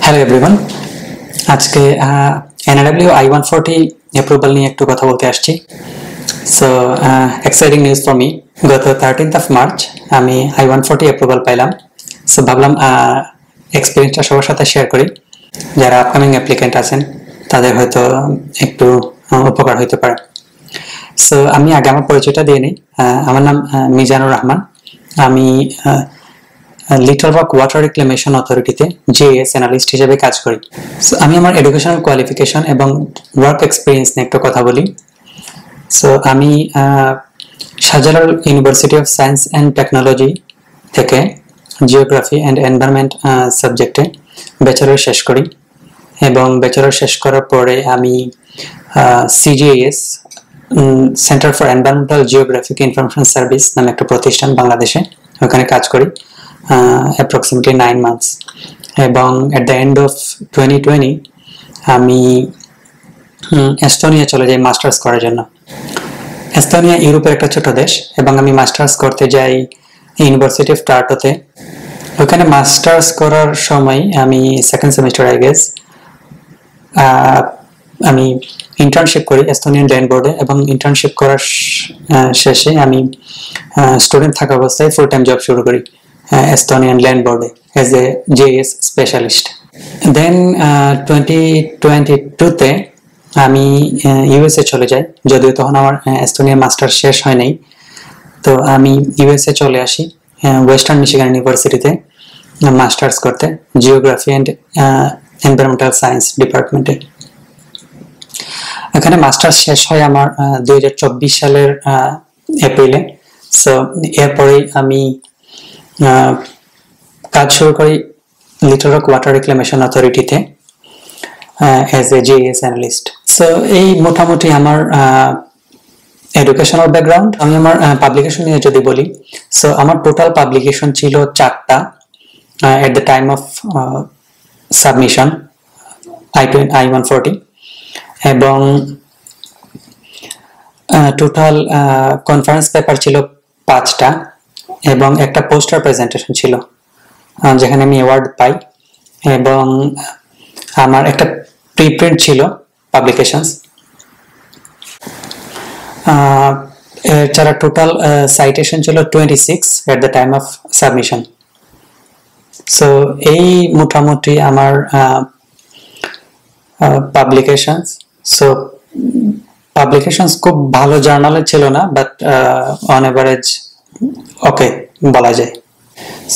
Hello everyone, আজকে NRW I-140 approval নিয়ে একটু কথা বলতে আসছি। So exciting news for me. গত 13th of March আমি I-140 অ্যাপ্রুভাল পাইলাম। সো ভাবলাম এক্সপিরিয়েন্সটা সবার সাথে শেয়ার করি, যারা আপকামিং অ্যাপ্লিকেন্ট আছেন তাদের হয়তো একটু উপকার হতে পারে। সো আমি আগে আমার পরিচয়টা দিয়ে নিই। আমার নাম মিজানুর রহমান। আমি লিটল রক ওয়াটার রিক্লেমেশন অথরিটিতে জিএস অ্যানালিস্ট হিসেবে কাজ করি। সো আমি আমার এডুকেশনাল কোয়ালিফিকেশন এবং ওয়ার্ক এক্সপিরিয়েন্স নিয়ে একটু কথা বলি। সো আমি Shahjalal University of Science and Technology থেকে জিওগ্রাফি অ্যান্ড এনভায়রনমেন্ট সাবজেক্টে ব্যাচেলর শেষ করি, এবং ব্যাচেলর শেষ করার পরে আমি CGS centre for environmental geographic information service নামে একটা প্রতিষ্ঠান বাংলাদেশে, ওখানে কাজ করি approximately 9 months, এবং at the end of 2020 আমি এস্তোনিয়া চলে যাই মাস্টার্স করার জন্য। এস্তোনিয়া ইউরোপের একটা ছোট দেশ, এবং আমি মাস্টার্স করতে যাই ইউনিভার্সিটি অফ টার্টোতে। ওখানে মাস্টার্স করার সময় আমি সেকেন্ড সেমিস্টার আই গেস আমি ইন্টার্নশিপ করি এস্তোনিয়ান ল্যান্ড বোর্ডে, এবং ইন্টার্নশিপ করার শেষে আমি স্টুডেন্ট থাকা অবস্থায় ফুল টাইম জব শুরু করি Estonian land board as a JS specialist. Then 2022 আমি ইউএসএ চলে যাই, যদিও তখন আমার এস্তোনিয়া মাস্টার শেষ হয় নাই। তো আমি ইউএসএ চলে আসি ওয়েস্টার্ন মিশিগান ইউনিভার্সিটিতে মাস্টার্স করতে জিওগ্রাফি অ্যান্ড এনভায়রনমেন্টাল সায়েন্স ডিপার্টমেন্টে। এখানে মাস্টার্স শেষ হয় আমার 2024 সালের এপ্রিলে। সো এরপরেই আমি কাজ শুরু করি লিটল রক ওয়াটার রিক্লেমেশন অথরিটিতে as a GS analyst. So এই মোটামুটি আমার এডুকেশনাল ব্যাকগ্রাউন্ড। আমি আমার পাবলিকেশন নিয়ে যদি বলি, সো আমার টোটাল পাবলিকেশন ছিল 4টা at the time of submission I-140, এবং টোটাল কনফারেন্স পেপার ছিল 5টা, এবং একটা পোস্টার প্রেজেন্টেশন ছিল যেখানে আমি অ্যাওয়ার্ড পাই, এবং আমার একটা প্রিপ্রিন্ট ছিল পাবলিকেশনস। এছাড়া টোটাল সাইটেশন ছিল 26 at the time of submission. So এই মোটামুটি আমার পাবলিকেশনস। সো পাবলিকেশনস খুব ভালো জার্নালে ছিল না, বাট অন এভারেজ ওকে বলা যায়।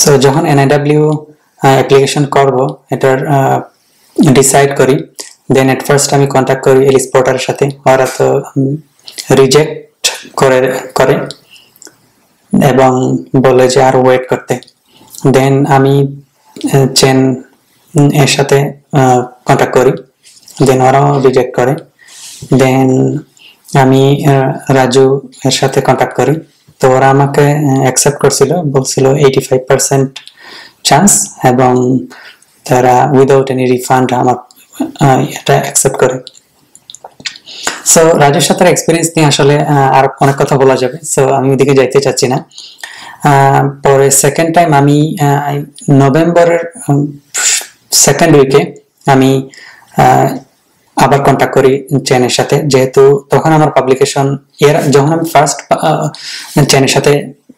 সো যখন NIW অ্যাপ্লিকেশন করব, এটার ডিসাইড করি, দেন এট ফার্স্ট আমি কন্ট্যাক্ট করি এলিস পোর্টারের সাথে। ওরা তো রিজেক্ট করে এবং বলে যে আর ওয়েট করতে। দেন আমি চেন এর সাথে কন্ট্যাক্ট করি, দেন ওরাও রিজেক্ট করে। দেন আমি রাজু এর সাথে কন্ট্যাক্ট করি, তো ওরা আমাকে অ্যাকসেপ্ট করছিল, বলছিল 85% চান্স, এবং তারা উইদাউট এনি রিফান্ড আমার এটা অ্যাকসেপ্ট করে। সো রাজুর সাথে এক্সপিরিয়েন্স নিয়ে আসলে আর অনেক কথা বলা যাবে, সো আমি ওইদিকে যাইতে চাচ্ছি না। পরে সেকেন্ড টাইম আমি নভেম্বরের সেকেন্ড উইকে আমি আবার কন্ট্যাক্ট করি চেনের সাথে, যেহেতু তখন আমার পাবলিকেশন যখন আমি ফার্স্ট চেনের সাথে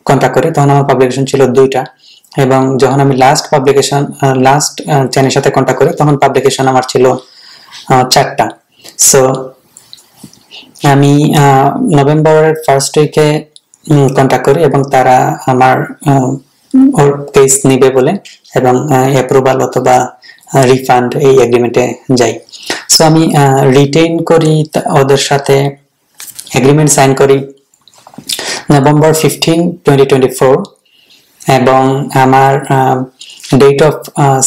কন্ট্যাক্ট করি তখন আমার পাবলিকেশন ছিল 2টা, এবং যখন আমি লাস্ট চেনের সাথে কন্ট্যাক্ট করি তখন পাবলিকেশন আমার ছিল 4টা। সো আমি নভেম্বরের ফার্স্ট উইকে কন্ট্যাক্ট করি, এবং তারা আমার ওর কেস নিবে বলে, এবং অ্যাপ্রুভাল অথবা রিফান্ড এই এগ্রিমেন্টে যাই। সো আমি রিটেইন করি ওদের সাথে, এগ্রিমেন্ট সাইন করি নভেম্বর 15, 2024, এবং আমার ডেট অফ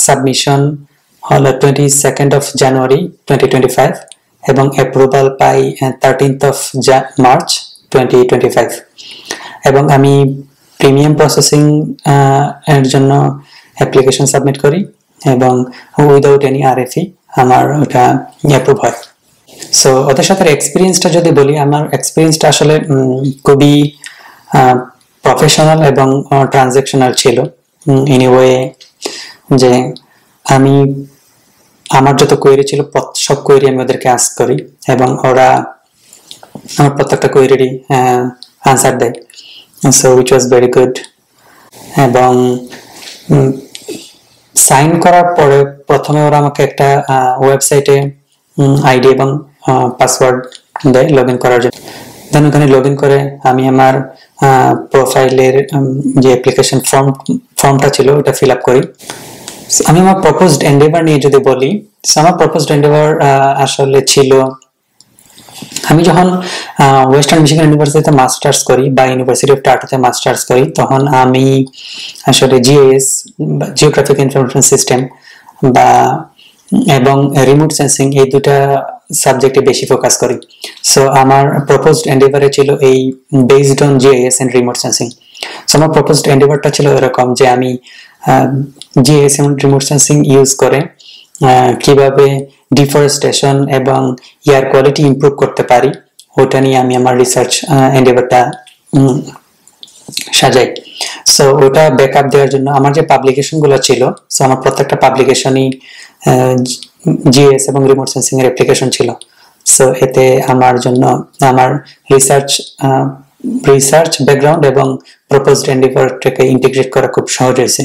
সাবমিশন হলো 22nd of January 2025, এবং approval pi 13th of March 2025, এবং আমি প্রিমিয়াম প্রসেসিং এর জন্য অ্যাপ্লিকেশন সাবমিট করি, এবং উইদাউট এনি RFE আমার ওটা অ্যাপ্রুভ হয়। সো ওদের সাথে এক্সপিরিয়েন্সটা যদি বলি, আমার এক্সপিরিয়েন্সটা আসলে খুবই প্রফেশনাল এবং ট্রানজ্যাকশনাল ছিল। এনিওয়ে, যে আমি আমার যত কোয়েরি ছিল সব কোয়েরি আমি ওদেরকে আস্ক করি এবং ওরা আমার প্রত্যেকটা কোয়েরিরই আনসার দেয়, so which was very good. এবং সাইন করার পরে প্রথমে ওরা আমাকে একটা ওয়েবসাইটে আইডি এবং পাসওয়ার্ড দেয় লগ ইন করার জন্য। দেন ওখানে লগ ইন করে আমি আমার প্রোফাইলের যে অ্যাপ্লিকেশন ফর্মটা ছিল ওটা ফিল আপ করি। আমি আমার প্রপোজড এন্ডেভার নিয়ে যদি বলি, আমার প্রপোজড এন্ডেভার আসলে ছিল আমি যখন ওয়েস্টার্ন মিশিগান ইউনিভার্সিটিতে মাস্টার্স করি বা ইউনিভার্সিটি অফ টরন্টোতে মাস্টার্স করি, তখন আমি আসলে জিএস জিওগ্রাফিক ইনফরমেশন সিস্টেম বা এবং রিমোট সেন্সিং এই দুটা সাবজেক্টে বেশি ফোকাস করি। সো আমার প্রপোজড এন্ডেভারে ছিল এই based on GIS and remote sensing. So আমার প্রপোজড এন্ডেভারটা ছিল এরকম যে আমি জিএস এবং রিমোট সেন্সিং ইউজ করে কিভাবে ডিফরেস্টেশন এবং এয়ার কোয়ালিটি ইমপ্রুভ করতে পারি ওটা নিয়ে আমি আমার রিসার্চ এন্ডেভারটা সাজাই। সো ওটা ব্যাকআপ দেওয়ার জন্য আমার যে পাবলিকেশনগুলো ছিল, সো আমার প্রত্যেকটা পাবলিকেশনই জিএস এবং রিমোট সেন্সিং এর অ্যাপ্লিকেশন ছিল। সো এতে আমার জন্য আমার রিসার্চ ব্যাকগ্রাউন্ড এবং প্রপোজড এন্ডেভারটাকে ইন্টিগ্রেট করা খুব সহজ হয়েছে।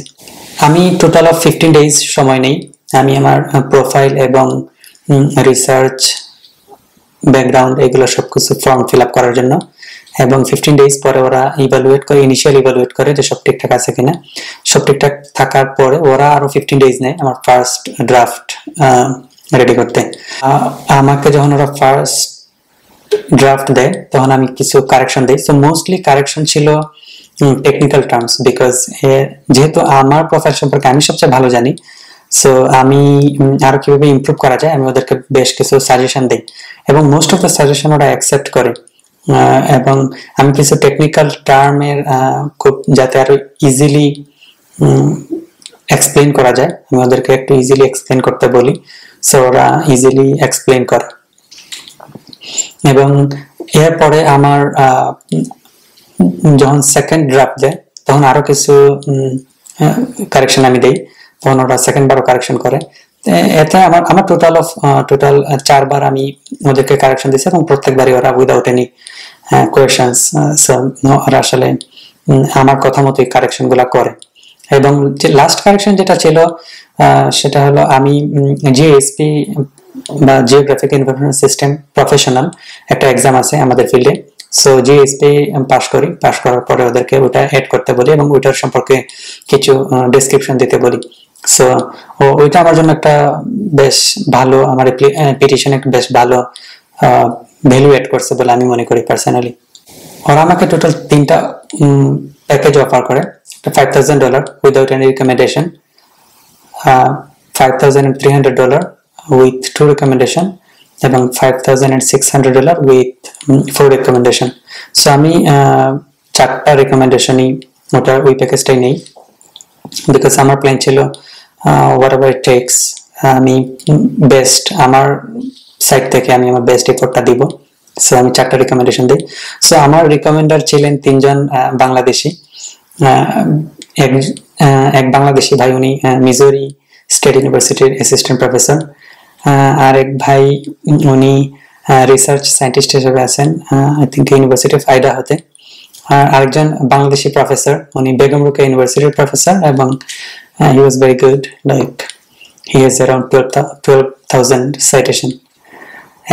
আমি টোটাল অফ 15 ডেজ সময় নেই আমি আমার প্রোফাইল এবং রিসার্চ ব্যাকগ্রাউন্ড এগুলো সবকিছু ফর্ম ফিল আপ করার জন্য, এবং 15 ডেজ পরে ওরা ইভালুয়েট করে, ইনিশিয়াল ইভালুয়েট করে যে সব ঠিকঠাক আছে কিনা। সব ঠিকঠাক থাকার পরে ওরা আরো 15 ডেজ নেয় আমার ফার্স্ট ড্রাফট রেডি করতে। আমাকে যখন ওরা ফার্স্ট ড্রাফট দেয় তখন আমি কিছু কারেকশন দিই। সো মোস্টলি কারেকশন ছিল টেকনিক্যাল টার্মস, বিকজ যেহেতু আমার প্রোফাইল সম্পর্কে আমি সবচেয়ে ভালো জানি, সো আমি আরো কিভাবে ইমপ্রুভ করা যায় আমি ওদেরকে বেশ কিছু সাজেশন দিই এবং মোস্ট অফ দ্য সাজেশন ওরা অ্যাকসেপ্ট করে। এবং আমি কিছু টেকনিক্যাল টার্মের খুব যাতে আরো ইজিলি এক্সপ্লেইন করা যায় আমি ওদেরকে একটু ইজিলি এক্সপ্লেইন করতে বলি, সো ওরা ইজিলি এক্সপ্লেইন করে। এবং এরপরে আমার যখন সেকেন্ড ড্রাফট দেয় তখন আরো কিছু কারেকশন আমি দেই, তখন ওরা সেকেন্ড বারও কারেকশন করে। এতে আমার টোটাল 4 বার আমি ওদেরকে কারেকশন দিয়েছি এবং প্রত্যেকবারই ওরা উইদাউট এনি কোয়েশনস ওরা আসলে আমার কথা মতোই কারেকশন গুলা করে। এবং যে লাস্ট কারেকশন যেটা ছিল সেটা হলো আমি জিএসপি বা জিওগ্রাফিক ইনফরমেশন সিস্টেম প্রফেশনাল একটা এক্সাম আছে আমাদের ফিল্ডে। সো জিএসপি পাস করার পরে ওদেরকে ওটা এড করতে বলি এবং ওইটার সম্পর্কে কিছু ডেসক্রিপশন দিতে বলি। সো ওইটা আমার জন্য একটা বেশ ভালো, আমার পিটিশনে একটা বেশ ভালো ভ্যালু এড করছে বলে আমি মনে করি পার্সোনালি। ওরা আমাকে টোটাল 3টা প্যাকেজ অফার করে, $5,000 without any recommendation, $5,300 with 2 recommendation এবং $5,600 উইথ 4 রিকমেন্ডেশন। সো আমি 4টা রিকমেন্ডেশনই ওই প্যাকেজটাই নেই, বিকজ আমার প্ল্যান ছিল whatever it takes আমি বেস্ট আমার সাইড থেকে আমি আমার বেস্ট এফোর্টটা দিব। সো আমি 4টা রিকমেন্ডেশন দিই। সো আমার রিকমেন্ডার ছিলেন 3জন বাংলাদেশি, এক বাংলাদেশি ভাই, উনি মিজোরি স্টেট ইউনিভার্সিটির অ্যাসিস্ট্যান্ট প্রফেসর, আর এক ভাই উনি রিসার্চ সায়েন্টিস্ট হিসেবে আছেন আই থিঙ্ক ইউনিভার্সিটি অফ আইডাহোতে, আর আরেকজন বাংলাদেশি প্রফেসর উনি বেগম রোকেয়া ইউনিভার্সিটির প্রফেসর এবং he was very good, like he has around 12,000 citation।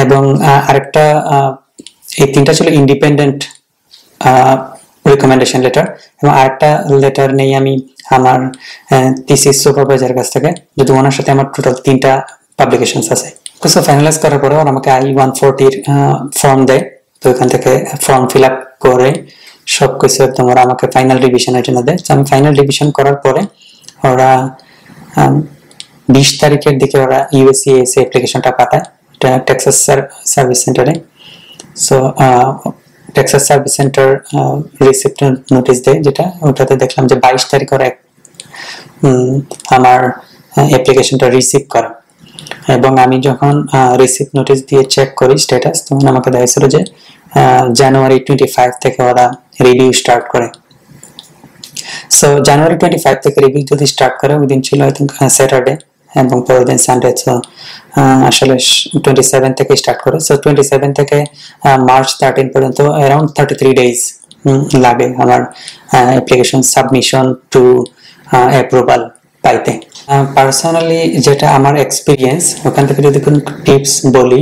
এবং আরেকটা এই 3টা ছিল ইন্ডিপেন্ডেন্ট রিকমেন্ডেশন লেটার, এবং আরেকটা লেটার নেই আমি আমার থিসিস সুপারভাইজার কাছ থেকে, যদি ওনার সাথে আমার টোটাল 3টা পাবলিকেশনস আছে। কিছু ফাইনালাইজ করার পরে ওরা আমাকে I-140 ফর্ম দেয়, তো ওখান থেকে ফর্ম ফিল আপ করে সবকিছু একদম ওরা আমাকে ফাইনাল রিভিশনের জন্য দেয়। আমি ফাইনাল রিভিশন করার পরে ওরা 20 তারিখের দিকে ওরা USCIS অ্যাপ্লিকেশনটা পাঠায়, এটা টেক্সাস সার্ভিস সেন্টারে। So Texas service centre receipt notice দেয়, যেটা ওটাতে দেখলাম যে 22 তারিখ ওরা আমার অ্যাপ্লিকেশনটা রিসিভ করে। এবং আমি যখন রিসিপ্ট নোটিশ দিয়ে চেক করি স্ট্যাটাস, তখন আমাকে দেখাইছিল যে জানুয়ারি 25 থেকে ওরা রিভিউ স্টার্ট করে। সো জানুয়ারি 25 থেকে রিভিউ যদি স্টার্ট করে, ওই দিন ছিল আই থিঙ্ক স্যাটারডে, এবং পরের দিন সানডে। তো আসলে 27 থেকে স্টার্ট করে, সো 27 থেকে মার্চ 13 পর্যন্ত অ্যারাউন্ড 33 ডেজ লাগে আমার অ্যাপ্লিকেশন সাবমিশন টু অ্যাপ্রুভাল পাইতে। পার্সোনালি যেটা আমার এক্সপিরিয়েন্স, ওখান থেকে যদি কোনো টিপস বলি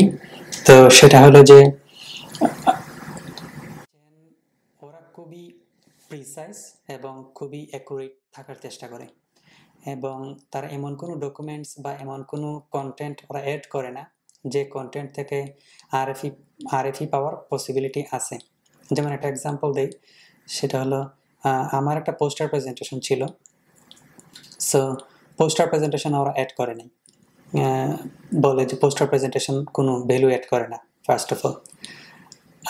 তো সেটা হলো যে ওরা খুবই প্রিসাইজ এবং খুবই অ্যাকুরেট থাকার চেষ্টা করে, এবং তারা এমন কোনো ডকুমেন্টস বা এমন কোনো কন্টেন্ট ওরা অ্যাড করে না যে কন্টেন্ট থেকে আরএফই পাওয়ার পসিবিলিটি আছে। যেমন একটা এক্সাম্পল দেই, সেটা হলো আমার একটা পোস্টার প্রেজেন্টেশন ছিল, সো পোস্টার প্রেজেন্টেশন ওরা অ্যাড করে নাই, বলে যে পোস্টার প্রেজেন্টেশন কোনো ভ্যালু অ্যাড করে না ফার্স্ট অফ অল।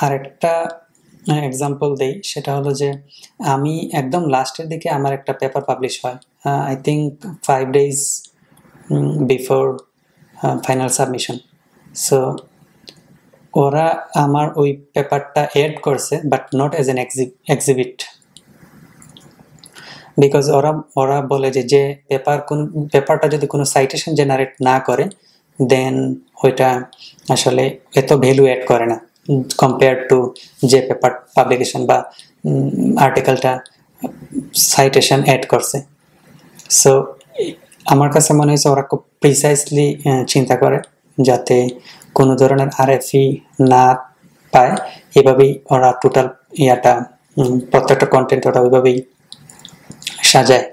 আর একটা এক্সাম্পল দেই, সেটা হলো যে আমি একদম লাস্টের দিকে আমার একটা পেপার পাবলিশ হয়, I think 5 days before final submission. So ওরা আমার ওই পেপারটা অ্যাড করছে but not as an exhibit, because ওরা বলে যে পেপারটা যদি কোনো সাইটেশন জেনারেট না করে দেন ওইটা আসলে এত ভ্যালু অ্যাড করে না কম্পেয়ার টু যে পেপার পাবলিকেশন বা আর্টিকেলটা সাইটেশন অ্যাড করছে। সো আমার কাছে মনে হয়েছে ওরা খুব প্রিসাইসলি চিন্তা করে যাতে কোনো ধরনের আরএফই না পায়, এভাবেই ওরা টোটাল প্রত্যেকটা কন্টেন্ট ওরা ওইভাবেই সাজায়।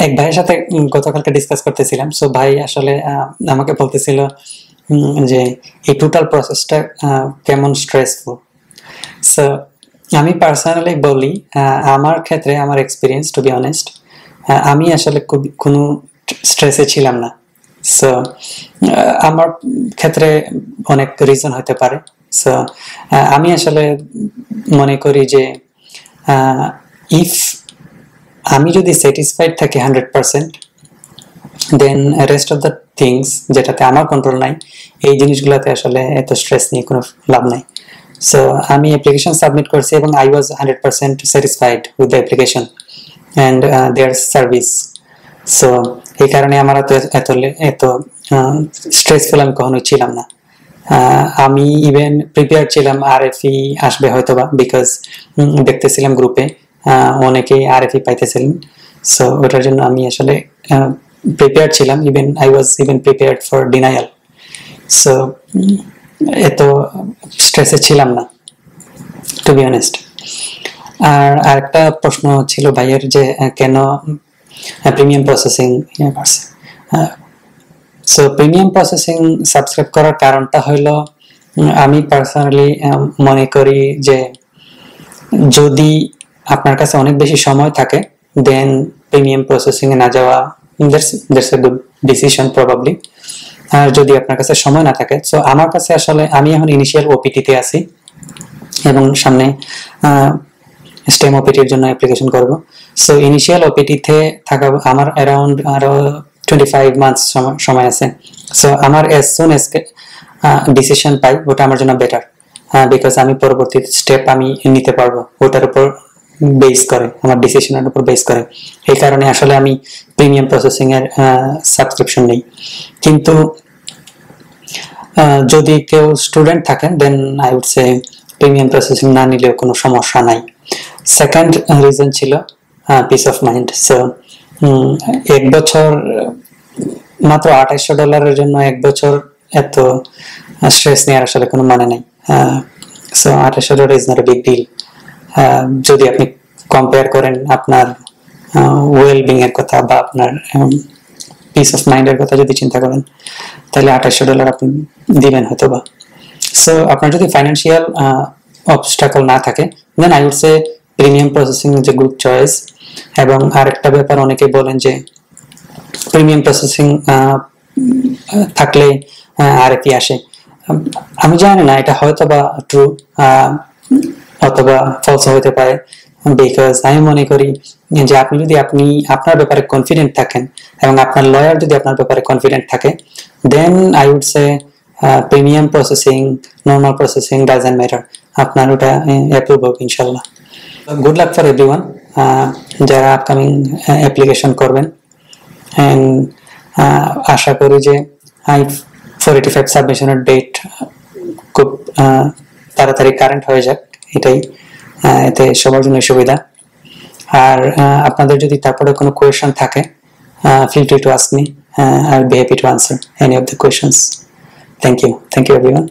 এক ভাইয়ের সাথে গতকালকে ডিসকাস করতেছিলাম, সো ভাই আসলে আমাকে বলতেছিল যে এই টোটাল প্রসেসটা কেমন স্ট্রেসফুল। সো আমি পার্সোনালি বলি, আমার ক্ষেত্রে আমার এক্সপিরিয়েন্স, টু বি অনেস্ট, আমি আসলে কোনো স্ট্রেসে ছিলাম না। সো আমার ক্ষেত্রে অনেক রিজন হতে পারে। সো আমি আসলে মনে করি যে ইফ আমি যদি স্যাটিসফাইড থাকি 100%, দেন রেস্ট অফ দ্য থিংস যেটাতে আমার কন্ট্রোল নাই, এই জিনিসগুলোতে আসলে এত স্ট্রেস নিয়ে কোনো লাভ নাই। সো আমি অ্যাপ্লিকেশন সাবমিট করছি এবং I was 100% satisfied with the application and there service. So এই কারণে আমার এত স্ট্রেসফুল আমি কখনোই ছিলাম না। আমি ইভেন প্রিপেয়ার ছিলাম আরএফই আসবে হয়তোবা, বিকজ দেখতেছিলাম গ্রুপে অনেকেই আরএফই পাইতেছিলেন। সো ওটার জন্য আমি আসলে প্রিপেয়ার ছিলাম, even I was prepared for denial. So এত স্ট্রেসে ছিলাম না, টু বি অনেস্ট। আর আরেকটা প্রশ্ন ছিল ভাইয়ের যে কেন প্রিমিয়াম প্রসেসিং করছে। সো প্রিমিয়াম প্রসেসিং সাবস্ক্রাইব করার কারণটা হলো, আমি পার্সোনালি মনে করি যে যদি আপনার কাছে অনেক বেশি সময় থাকে দেন প্রিমিয়াম প্রসেসিং এ না যাওয়া that's a good decision probably. আর যদি আপনার কাছে সময় না থাকে, সো আমার কাছে আসলে আমি এখন ইনিশিয়াল ওপিটিতে আছি এবং সামনে স্টেম ওপিটির জন্য অ্যাপ্লিকেশন করব। সো ইনিশিয়াল ওপিটিতে থাকা আমার অ্যারাউন্ড আরো 25 মান্থস সময় আছে। সো আমার এজ সুন এজ ডিসিশন পাই ওটা আমার জন্য বেটার, বিকজ আমি পরবর্তী স্টেপ আমি নিতে পারবো ওটার উপর বেস করে, আমার ডিসিশনের উপর বেস করে। এই কারণে আসলে আমি প্রিমিয়াম প্রসেসিং এর সাবস্ক্রিপশন নেই। কিন্তু যদি কেউ স্টুডেন্ট থাকেন then I would say premium processing না নিলেও কোনো সমস্যা নাই। সেকেন্ড রিজন ছিল পিস অফ মাইন্ড। সো 1 বছর মাত্র $2800 জন্য 1 বছর এত স্ট্রেস নেওয়ার আসলে কোনো মানে নাই। So $2800 is not a big deal. যদি আপনি কম্পেয়ার করেন আপনার ওয়েলবিং এর কথা বা আপনার পিস অফ মাইন্ডের কথা যদি চিন্তা করেন, তাহলে $2800 আপনি দিবেন হয়তো বা। সো আপনার যদি ফাইন্যান্সিয়াল অবস্টাকল না থাকে then I would say premium processing is a good choice. এবং আরেকটা ব্যাপার অনেকে বলেন যে প্রিমিয়াম প্রসেসিং থাকলে আরএফই আসে। আমি জানি না এটা হয়তো বা ট্রু অথবা ফলস হতে পারে, বিকজ আমি মনে করি যে আপনি যদি আপনার ব্যাপারে কনফিডেন্ট থাকেন এবং আপনার লয়ার যদি আপনার ব্যাপারে কনফিডেন্ট থাকে then I would say premium processing normal processing doesn't matter, আপনার ওটা অ্যাপ্রুভ হবে ইনশাল্লাহ। Good luck for everyone. যারা আপকামিং অ্যাপ্লিকেশন করবেন, অ্যান্ড আশা করি যে I-485 সাবমিশনের ডেট খুব তাড়াতাড়ি কারেন্ট হয়ে যাক, এটাই এতে সবার জন্য সুবিধা। আর আপনাদের যদি তারপরে কোনো কোয়েশ্চেন থাকে, feel free to ask me. I'll be happy to answer any of the questions. Thank you everyone.